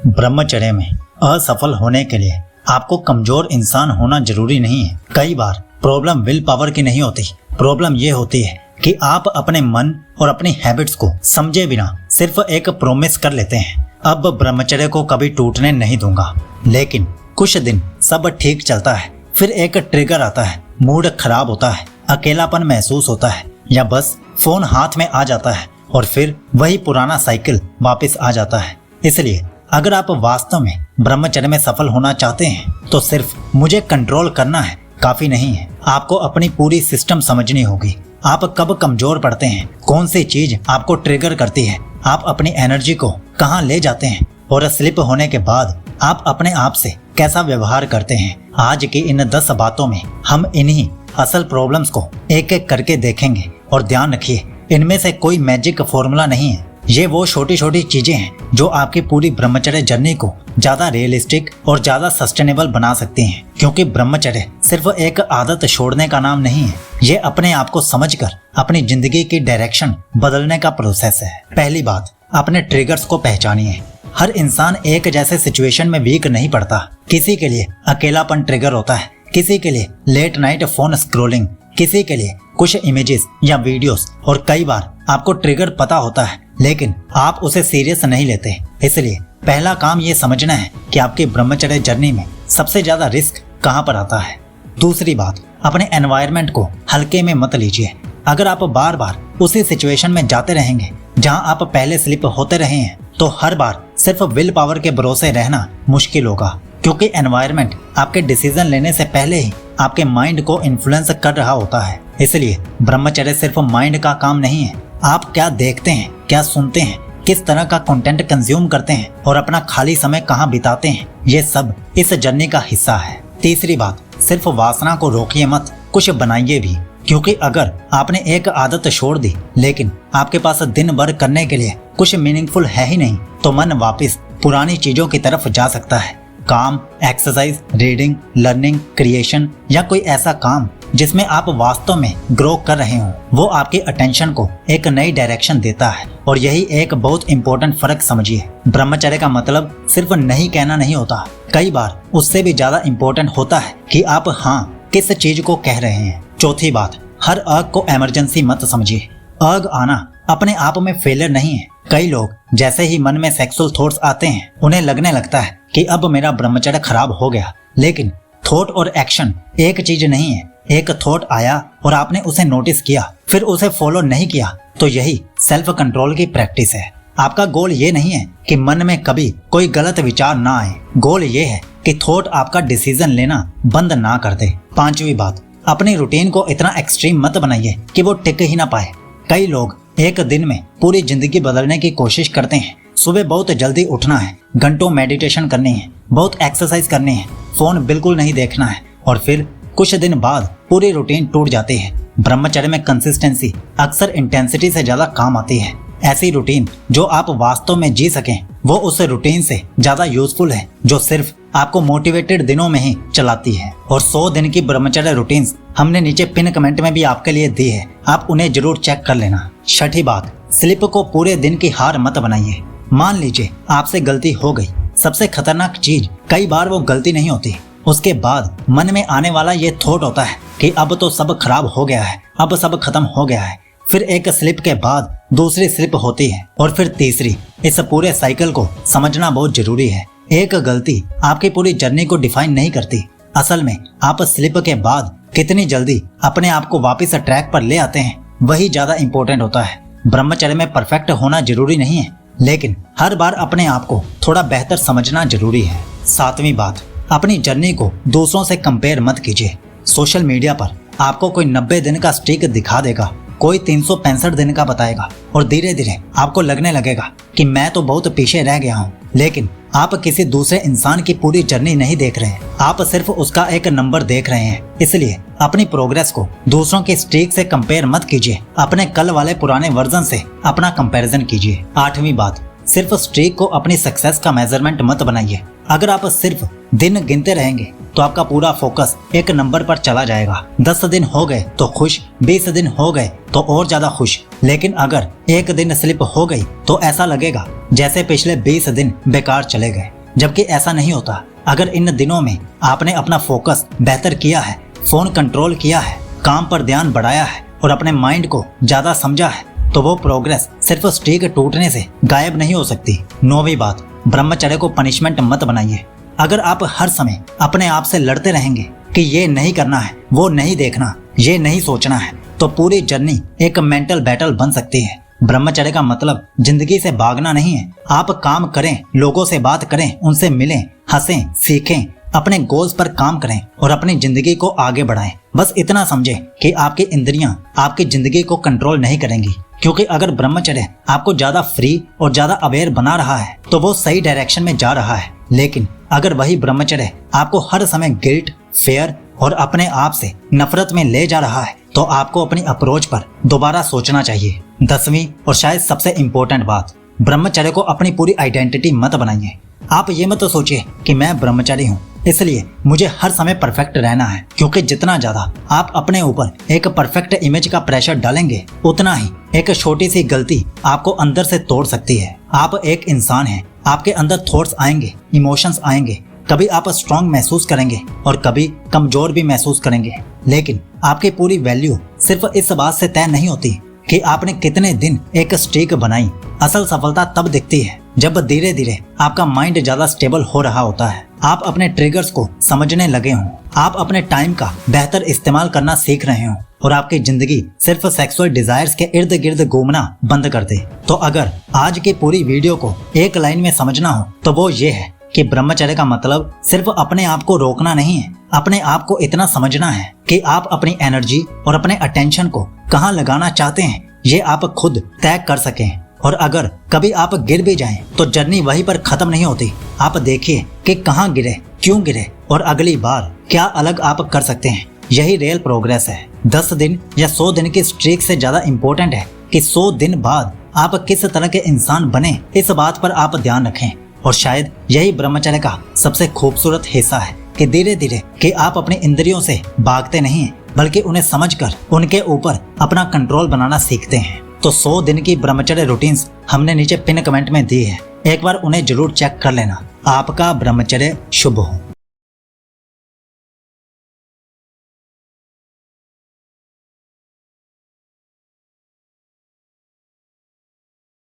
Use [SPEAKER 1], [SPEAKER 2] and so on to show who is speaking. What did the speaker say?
[SPEAKER 1] ब्रह्मचर्य में असफल होने के लिए आपको कमजोर इंसान होना जरूरी नहीं है। कई बार प्रॉब्लम विल पावर की नहीं होती, प्रॉब्लम ये होती है कि आप अपने मन और अपनी हैबिट्स को समझे बिना सिर्फ एक प्रॉमिस कर लेते हैं, अब ब्रह्मचर्य को कभी टूटने नहीं दूंगा। लेकिन कुछ दिन सब ठीक चलता है, फिर एक ट्रिगर आता है, मूड खराब होता है, अकेलापन महसूस होता है या बस फोन हाथ में आ जाता है और फिर वही पुराना साइकिल वापस आ जाता है। इसलिए अगर आप वास्तव में ब्रह्मचर्य में सफल होना चाहते हैं तो सिर्फ मुझे कंट्रोल करना है काफी नहीं है, आपको अपनी पूरी सिस्टम समझनी होगी। आप कब कमजोर पड़ते हैं, कौन सी चीज आपको ट्रिगर करती है, आप अपनी एनर्जी को कहां ले जाते हैं और स्लिप होने के बाद आप अपने आप से कैसा व्यवहार करते हैं। आज की इन 10 बातों में हम इन्हीं असल प्रॉब्लम्स को एक एक करके देखेंगे और ध्यान रखिए, इनमें से कोई मैजिक फॉर्मूला नहीं है। ये वो छोटी छोटी चीजें हैं जो आपकी पूरी ब्रह्मचर्य जर्नी को ज्यादा रियलिस्टिक और ज्यादा सस्टेनेबल बना सकती हैं। क्योंकि ब्रह्मचर्य सिर्फ एक आदत छोड़ने का नाम नहीं है, ये अपने आप को समझकर अपनी जिंदगी की डायरेक्शन बदलने का प्रोसेस है। पहली बात, अपने ट्रिगर्स को पहचानिए। हर इंसान एक जैसे सिचुएशन में वीक नहीं पड़ता। किसी के लिए अकेलापन ट्रिगर होता है, किसी के लिए लेट नाइट फोन स्क्रॉलिंग, किसी के लिए कुछ इमेजेस या वीडियोस, और कई बार आपको ट्रिगर पता होता है लेकिन आप उसे सीरियस नहीं लेते। इसलिए पहला काम ये समझना है कि आपकी ब्रह्मचर्य जर्नी में सबसे ज्यादा रिस्क कहाँ पर आता है। दूसरी बात, अपने एनवायरनमेंट को हल्के में मत लीजिए। अगर आप बार बार उसी सिचुएशन में जाते रहेंगे जहां आप पहले स्लिप होते रहे हैं तो हर बार सिर्फ विल पावर के भरोसे रहना मुश्किल होगा, क्योंकि एनवायरनमेंट आपके डिसीजन लेने से पहले ही आपके माइंड को इन्फ्लुएंस कर रहा होता है। इसलिए ब्रह्मचर्य सिर्फ माइंड का काम नहीं है। आप क्या देखते हैं, क्या सुनते हैं, किस तरह का कंटेंट कंज्यूम करते हैं और अपना खाली समय कहाँ बिताते हैं, ये सब इस जर्नी का हिस्सा है। तीसरी बात, सिर्फ वासना को रोकिए मत, कुछ बनाइए भी। क्योंकि अगर आपने एक आदत छोड़ दी लेकिन आपके पास दिन भर करने के लिए कुछ मीनिंगफुल है ही नहीं तो मन वापस पुरानी चीजों की तरफ जा सकता है। काम, एक्सरसाइज, रीडिंग, लर्निंग, क्रिएशन या कोई ऐसा काम जिसमें आप वास्तव में ग्रो कर रहे हो, वो आपकी अटेंशन को एक नई डायरेक्शन देता है। और यही एक बहुत इंपॉर्टेंट फर्क समझिए, ब्रह्मचर्य का मतलब सिर्फ नहीं कहना नहीं होता, कई बार उससे भी ज्यादा इंपॉर्टेंट होता है कि आप हाँ किस चीज को कह रहे हैं। चौथी बात, हर अर्ग को इमरजेंसी मत समझिए। अर्ग आना अपने आप में फेलियर नहीं है। कई लोग जैसे ही मन में सेक्सुअल थॉट्स आते हैं उन्हें लगने लगता है कि अब मेरा ब्रह्मचर्य खराब हो गया। लेकिन थॉट और एक्शन एक चीज नहीं है। एक थॉट आया और आपने उसे नोटिस किया, फिर उसे फॉलो नहीं किया, तो यही सेल्फ कंट्रोल की प्रैक्टिस है। आपका गोल ये नहीं है कि मन में कभी कोई गलत विचार ना आए, गोल ये है कि थॉट आपका डिसीजन लेना बंद ना कर दे। पांचवी बात, अपनी रूटीन को इतना एक्सट्रीम मत बनाइए कि वो टिक ही ना पाए। कई लोग एक दिन में पूरी जिंदगी बदलने की कोशिश करते हैं। सुबह बहुत जल्दी उठना है, घंटों मेडिटेशन करनी है, बहुत एक्सरसाइज करनी है, फोन बिल्कुल नहीं देखना है, और फिर कुछ दिन बाद पूरी रूटीन टूट जाती है। ब्रह्मचर्य में कंसिस्टेंसी अक्सर इंटेंसिटी से ज्यादा काम आती है। ऐसी रूटीन जो आप वास्तव में जी सकें वो उस रूटीन से ज्यादा यूजफुल है जो सिर्फ आपको मोटिवेटेड दिनों में ही चलाती है। और 100 दिन की ब्रह्मचर्य रूटीन्स हमने नीचे पिन कमेंट में भी आपके लिए दी है, आप उन्हें जरूर चेक कर लेना। छठी बात, स्लिप को पूरे दिन की हार मत बनाइए। मान लीजिए आपसे गलती हो गई, सबसे खतरनाक चीज कई बार वो गलती नहीं होती, उसके बाद मन में आने वाला ये थॉट होता है कि अब तो सब खराब हो गया है, अब सब खत्म हो गया है। फिर एक स्लिप के बाद दूसरी स्लिप होती है और फिर तीसरी। इस पूरे साइकिल को समझना बहुत जरूरी है। एक गलती आपकी पूरी जर्नी को डिफाइन नहीं करती। असल में आप स्लिप के बाद कितनी जल्दी अपने आप को वापस ट्रैक पर ले आते हैं वही ज्यादा इंपॉर्टेंट होता है। ब्रह्मचर्य में परफेक्ट होना जरूरी नहीं है, लेकिन हर बार अपने आप को थोड़ा बेहतर समझना जरूरी है। सातवीं बात, अपनी जर्नी को दूसरों से कंपेयर मत कीजिए। सोशल मीडिया पर आपको कोई 90 दिन का स्ट्रीक दिखा देगा, कोई 365 दिन का बताएगा और धीरे धीरे आपको लगने लगेगा कि मैं तो बहुत पीछे रह गया हूँ। लेकिन आप किसी दूसरे इंसान की पूरी जर्नी नहीं देख रहे हैं, आप सिर्फ उसका एक नंबर देख रहे हैं। इसलिए अपनी प्रोग्रेस को दूसरों के स्ट्रीक से कंपेयर मत कीजिए, अपने कल वाले पुराने वर्जन से अपना कंपैरिजन कीजिए। आठवीं बात, सिर्फ स्ट्रीक को अपनी सक्सेस का मेजरमेंट मत बनाइए। अगर आप सिर्फ दिन गिनते रहेंगे तो आपका पूरा फोकस एक नंबर पर चला जाएगा। 10 दिन हो गए तो खुश, 20 दिन हो गए तो और ज्यादा खुश, लेकिन अगर एक दिन स्लिप हो गई तो ऐसा लगेगा जैसे पिछले 20 दिन बेकार चले गए, जबकि ऐसा नहीं होता। अगर इन दिनों में आपने अपना फोकस बेहतर किया है, फोन कंट्रोल किया है, काम पर ध्यान बढ़ाया है और अपने माइंड को ज्यादा समझा है, तो वो प्रोग्रेस सिर्फ स्ट्रीक टूटने से गायब नहीं हो सकती। 9वीं बात, ब्रह्मचर्य को पनिशमेंट मत बनाइए। अगर आप हर समय अपने आप से लड़ते रहेंगे कि ये नहीं करना है, वो नहीं देखना, ये नहीं सोचना है, तो पूरी जर्नी एक मेंटल बैटल बन सकती है। ब्रह्मचर्य का मतलब जिंदगी से भागना नहीं है। आप काम करें, लोगों से बात करें, उनसे मिलें, हंसें, सीखें, अपने गोल्स पर काम करें और अपनी जिंदगी को आगे बढ़ाएं। बस इतना समझें कि आपकी इंद्रियां आपकी जिंदगी को कंट्रोल नहीं करेंगी, क्योंकि अगर ब्रह्मचर्य आपको ज्यादा फ्री और ज्यादा अवेयर बना रहा है तो वो सही डायरेक्शन में जा रहा है। लेकिन अगर वही ब्रह्मचर्य आपको हर समय गिल्ट, फेयर और अपने आप से नफरत में ले जा रहा है तो आपको अपनी अप्रोच पर दोबारा सोचना चाहिए। 10वीं और शायद सबसे इम्पोर्टेंट बात, ब्रह्मचर्य को अपनी पूरी आइडेंटिटी मत बनाइए। आप ये मत सोचिए कि मैं ब्रह्मचारी हूँ इसलिए मुझे हर समय परफेक्ट रहना है, क्योंकि जितना ज्यादा आप अपने ऊपर एक परफेक्ट इमेज का प्रेशर डालेंगे उतना ही एक छोटी सी गलती आपको अंदर से तोड़ सकती है। आप एक इंसान हैं, आपके अंदर थॉट्स आएंगे, इमोशंस आएंगे, कभी आप स्ट्रांग महसूस करेंगे और कभी कमजोर भी महसूस करेंगे। लेकिन आपकी पूरी वैल्यू सिर्फ इस बात से तय नहीं होती कि आपने कितने दिन एक स्ट्रीक बनाई। असल सफलता तब दिखती है जब धीरे धीरे आपका माइंड ज्यादा स्टेबल हो रहा होता है, आप अपने ट्रिगर्स को समझने लगे हों, आप अपने टाइम का बेहतर इस्तेमाल करना सीख रहे हों और आपकी जिंदगी सिर्फ सेक्सुअल डिजायर्स के इर्द गिर्द घूमना बंद कर दे। तो अगर आज की पूरी वीडियो को एक लाइन में समझना हो तो वो ये है कि ब्रह्मचर्य का मतलब सिर्फ अपने आप को रोकना नहीं है, अपने आप को इतना समझना है कि आप अपनी एनर्जी और अपने अटेंशन को कहाँ लगाना चाहते हैं ये आप खुद तय कर सकें। और अगर कभी आप गिर भी जाएं तो जर्नी वहीं पर खत्म नहीं होती। आप देखिए कि कहाँ गिरे, क्यों गिरे और अगली बार क्या अलग आप कर सकते हैं। यही रियल प्रोग्रेस है। 10 दिन या 100 दिन की स्ट्रीक से ज्यादा इम्पोर्टेंट है कि 100 दिन बाद आप किस तरह के इंसान बने, इस बात पर आप ध्यान रखें। और शायद यही ब्रह्मचर्य का सबसे खूबसूरत हिस्सा है कि धीरे धीरे कि आप अपनी इंद्रियों से भागते नहीं बल्कि उन्हें समझकर उनके ऊपर अपना कंट्रोल बनाना सीखते हैं। तो 100 दिन की ब्रह्मचर्य रूटीन्स हमने नीचे पिन कमेंट में दी है, एक बार उन्हें जरूर चेक कर लेना। आपका ब्रह्मचर्य शुभ हो।